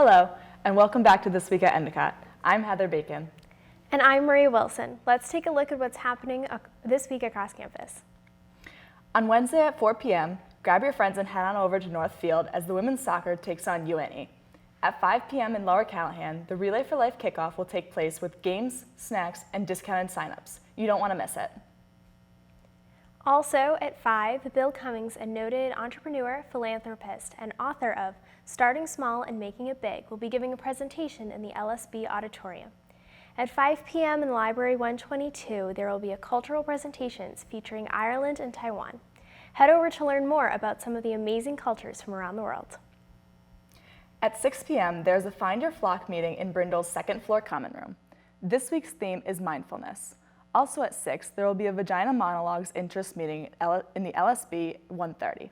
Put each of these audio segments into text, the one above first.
Hello, and welcome back to This Week at Endicott. I'm Heather Bacon. And I'm Maria Wilson. Let's take a look at what's happening this week across campus. On Wednesday at 4 p.m., grab your friends and head on over to North Field as the women's soccer takes on UNE. At 5 p.m. in Lower Callahan, the Relay for Life kickoff will take place with games, snacks, and discounted signups. You don't want to miss it. Also at 5, Bill Cummings, a noted entrepreneur, philanthropist, and author of Starting Small and Making It Big, will be giving a presentation in the LSB auditorium. At 5 p.m. in Library 122, there will be a cultural presentations featuring Ireland and Taiwan. Head over to learn more about some of the amazing cultures from around the world. At 6 p.m., there's a Find Your Flock meeting in Brindle's second floor common room. This week's theme is mindfulness. Also at 6, there will be a Vagina Monologues interest meeting in the LSB 130.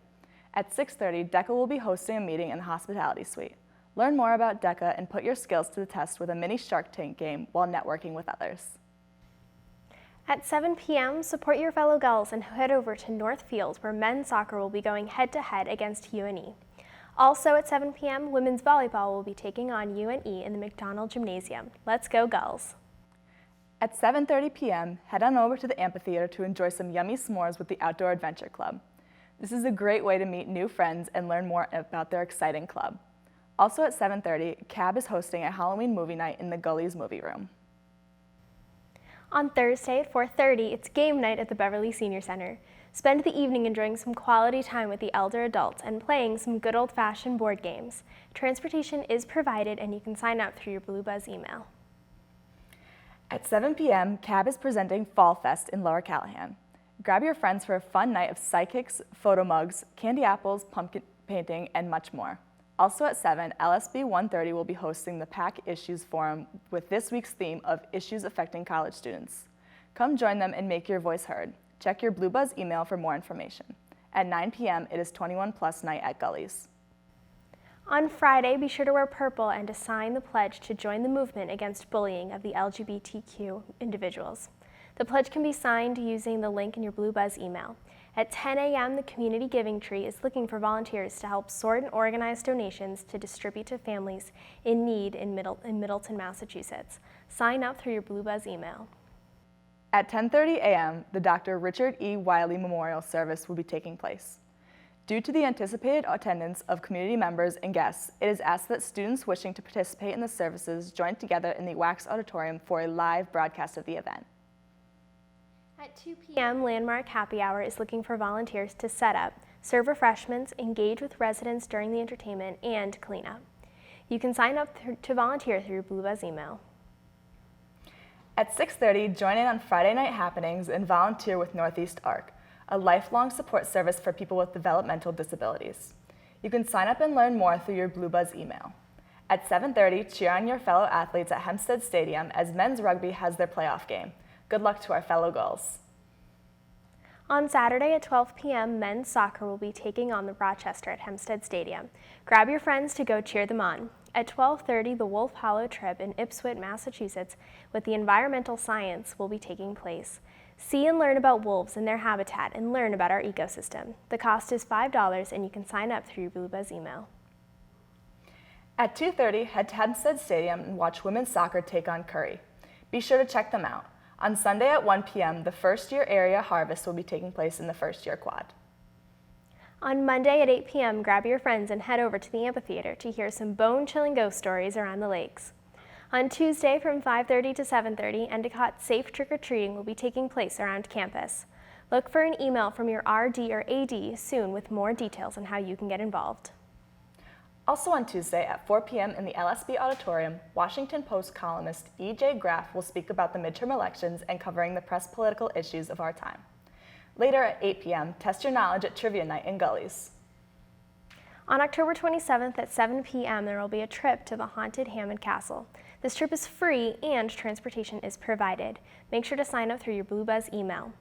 At 6:30, DECA will be hosting a meeting in the hospitality suite. Learn more about DECA and put your skills to the test with a mini Shark Tank game while networking with others. At 7 p.m., support your fellow Gulls and head over to North Field, where men's soccer will be going head-to-head against UNE. Also at 7 p.m., women's volleyball will be taking on UNE in the McDonald Gymnasium. Let's go Gulls! At 7:30 p.m., head on over to the amphitheater to enjoy some yummy s'mores with the Outdoor Adventure Club. This is a great way to meet new friends and learn more about their exciting club. Also at 7:30, CAB is hosting a Halloween movie night in the Gullies movie room. On Thursday at 4:30, it's game night at the Beverly Senior Center. Spend the evening enjoying some quality time with the elder adults and playing some good old-fashioned board games. Transportation is provided and you can sign up through your Blue Buzz email. At 7 p.m., CAB is presenting Fall Fest in Lower Callahan. Grab your friends for a fun night of psychics, photo mugs, candy apples, pumpkin painting, and much more. Also at 7, LSB 130 will be hosting the PAC Issues Forum with this week's theme of issues affecting college students. Come join them and make your voice heard. Check your Blue Buzz email for more information. At 9 p.m., it is 21 Plus night at Gullies. On Friday, be sure to wear purple and to sign the pledge to join the movement against bullying of the LGBTQ individuals. The pledge can be signed using the link in your Blue Buzz email. At 10 a.m., the Community Giving Tree is looking for volunteers to help sort and organize donations to distribute to families in need in Middleton, Massachusetts. Sign up through your Blue Buzz email. At 10:30 a.m., the Dr. Richard E. Wiley Memorial Service will be taking place. Due to the anticipated attendance of community members and guests, it is asked that students wishing to participate in the services join together in the Wax Auditorium for a live broadcast of the event. At 2 p.m., Landmark Happy Hour is looking for volunteers to set up, serve refreshments, engage with residents during the entertainment, and clean up. You can sign up to volunteer through your Blue Buzz email. At 6:30, join in on Friday night happenings and volunteer with Northeast ARC, a lifelong support service for people with developmental disabilities. You can sign up and learn more through your Blue Buzz email. At 7:30, cheer on your fellow athletes at Hempstead Stadium as men's rugby has their playoff game. Good luck to our fellow Gulls. On Saturday at 12 p.m., men's soccer will be taking on the Rochester at Hempstead Stadium. Grab your friends to go cheer them on. At 12:30, the Wolf Hollow trip in Ipswich, Massachusetts with the environmental science will be taking place. See and learn about wolves and their habitat and learn about our ecosystem. The cost is $5 and you can sign up through your Blue Buzz email. At 2:30, head to Hempstead Stadium and watch women's soccer take on Curry. Be sure to check them out. On Sunday at 1 p.m., the first year area harvest will be taking place in the first year quad. On Monday at 8 p.m., grab your friends and head over to the amphitheater to hear some bone-chilling ghost stories around the lakes. On Tuesday from 5:30 to 7:30, Endicott Safe Trick-or-Treating will be taking place around campus. Look for an email from your RD or AD soon with more details on how you can get involved. Also on Tuesday at 4 p.m. in the LSB auditorium, Washington Post columnist E.J. Graff will speak about the midterm elections and covering the press political issues of our time. Later at 8 p.m., test your knowledge at Trivia Night in Gullies. On October 27th at 7 p.m., there will be a trip to the haunted Hammond Castle. This trip is free and transportation is provided. Make sure to sign up through your Blue Buzz email.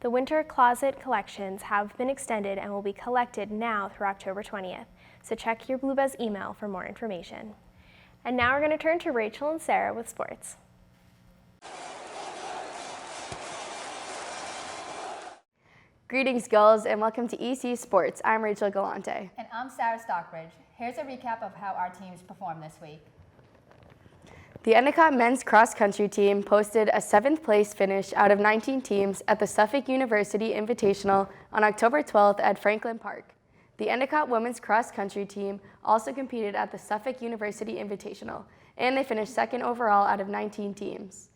The winter closet collections have been extended and will be collected now through October 20th. So check your Blue Buzz email for more information. And now we're going to turn to Rachel and Sarah with sports. Greetings, Gulls, and welcome to EC Sports. I'm Rachel Galante. And I'm Sarah Stockbridge. Here's a recap of how our teams performed this week. The Endicott men's cross-country team posted a 7th place finish out of 19 teams at the Suffolk University Invitational on October 12th at Franklin Park. The Endicott women's cross-country team also competed at the Suffolk University Invitational, and they finished 2nd overall out of 19 teams.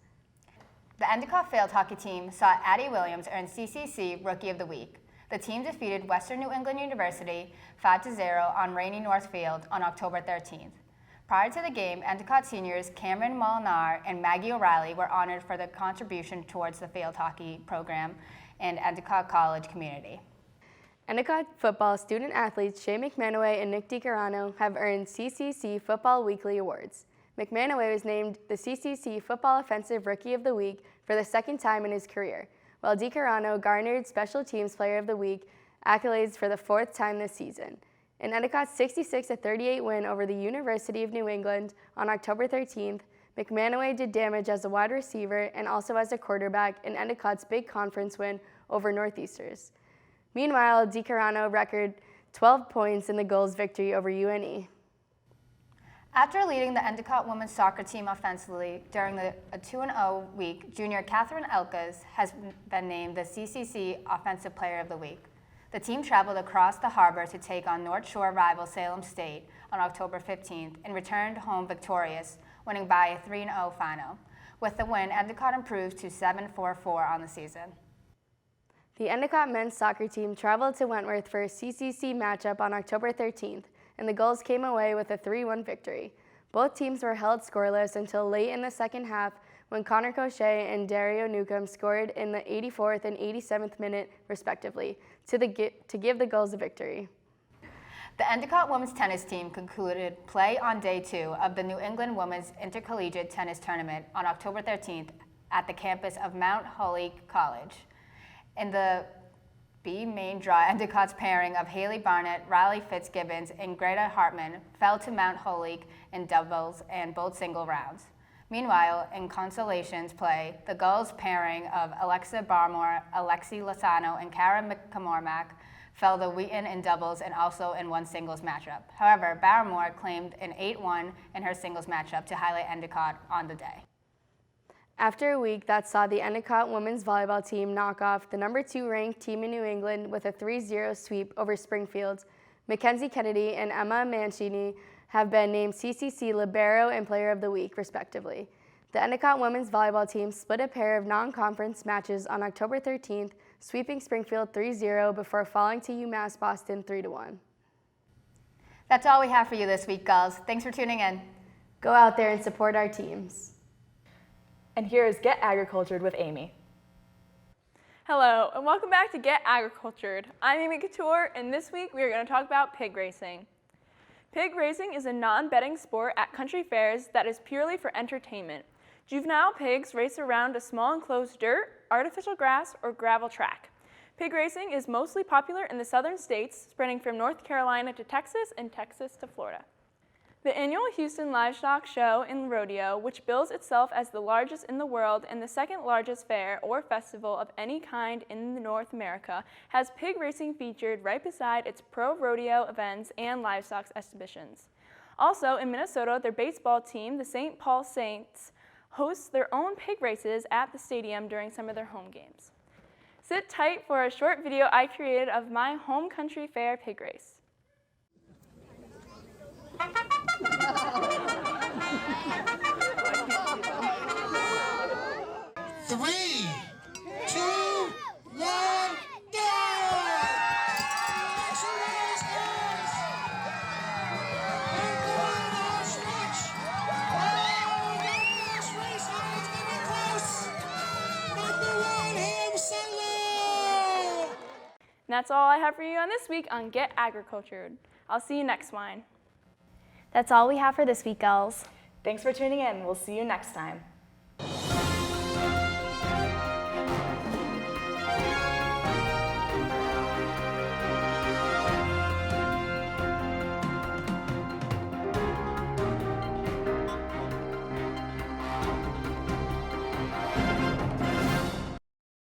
The Endicott field hockey team saw Addie Williams earn CCC Rookie of the Week. The team defeated Western New England University 5-0 on Rainy North Field on October 13th. Prior to the game, Endicott seniors Cameron Molinar and Maggie O'Reilly were honored for their contribution towards the field hockey program and Endicott College community. Endicott football student athletes Shay McManaway and Nick DiCarano have earned CCC Football Weekly Awards. McManaway was named the CCC Football Offensive Rookie of the Week for the 2nd time in his career, while DiCarano garnered Special Teams Player of the Week accolades for the 4th time this season. In Endicott's 66-38 win over the University of New England on October 13th, McManaway did damage as a wide receiver and also as a quarterback in Endicott's big conference win over Northeasters. Meanwhile, DiCarano recorded 12 points in the Gulls' victory over UNE. After leading the Endicott women's soccer team offensively during a 2-0 week, junior Catherine Elkas has been named the CCC Offensive Player of the Week. The team traveled across the harbor to take on North Shore rival Salem State on October 15th and returned home victorious, winning by a 3-0 final. With the win, Endicott improved to 7-4-4 on the season. The Endicott men's soccer team traveled to Wentworth for a CCC matchup on October 13th, and the Gulls came away with a 3-1 victory. Both teams were held scoreless until late in the second half when Connor Cochet and Dario Newcomb scored in the 84th and 87th minute, respectively, to give the Gulls a victory. The Endicott women's tennis team concluded play on day 2 of the New England Women's Intercollegiate Tennis Tournament on October 13th at the campus of Mount Holyoke College. In the B main draw, Endicott's pairing of Haley Barnett, Riley Fitzgibbons, and Greta Hartman fell to Mount Holyoke in doubles and both single rounds. Meanwhile, in consolations play, the Gulls pairing of Alexa Barmore, Alexi Lozano, and Kara McCormack fell to Wheaton in doubles and also in one singles matchup. However, Barmore claimed an 8-1 in her singles matchup to highlight Endicott on the day. After a week that saw the Endicott women's volleyball team knock off the number 2 ranked team in New England with a 3-0 sweep over Springfield, Mackenzie Kennedy and Emma Mancini have been named CCC Libero and Player of the Week, respectively. The Endicott women's volleyball team split a pair of non-conference matches on October 13th, sweeping Springfield 3-0 before falling to UMass Boston 3-1. That's all we have for you this week, Gulls. Thanks for tuning in. Go out there and support our teams. And here is Get Agricultured with Amy. Hello, and welcome back to Get Agricultured. I'm Amy Couture, and this week we are going to talk about pig racing. Pig racing is a non-betting sport at country fairs that is purely for entertainment. Juvenile pigs race around a small enclosed dirt, artificial grass, or gravel track. Pig racing is mostly popular in the southern states, spreading from North Carolina to Texas and Texas to Florida. The annual Houston Livestock Show and Rodeo, which bills itself as the largest in the world and the second largest fair or festival of any kind in North America, has pig racing featured right beside its pro rodeo events and livestock exhibitions. Also, in Minnesota, their baseball team, the St. Paul Saints, hosts their own pig races at the stadium during some of their home games. Sit tight for a short video I created of my home country fair pig race. 3, 2, 1, go! And that's all I have for you on this week on Get Agricultured. I'll see you next time. That's all we have for this week, Gulls. Thanks for tuning in. We'll see you next time.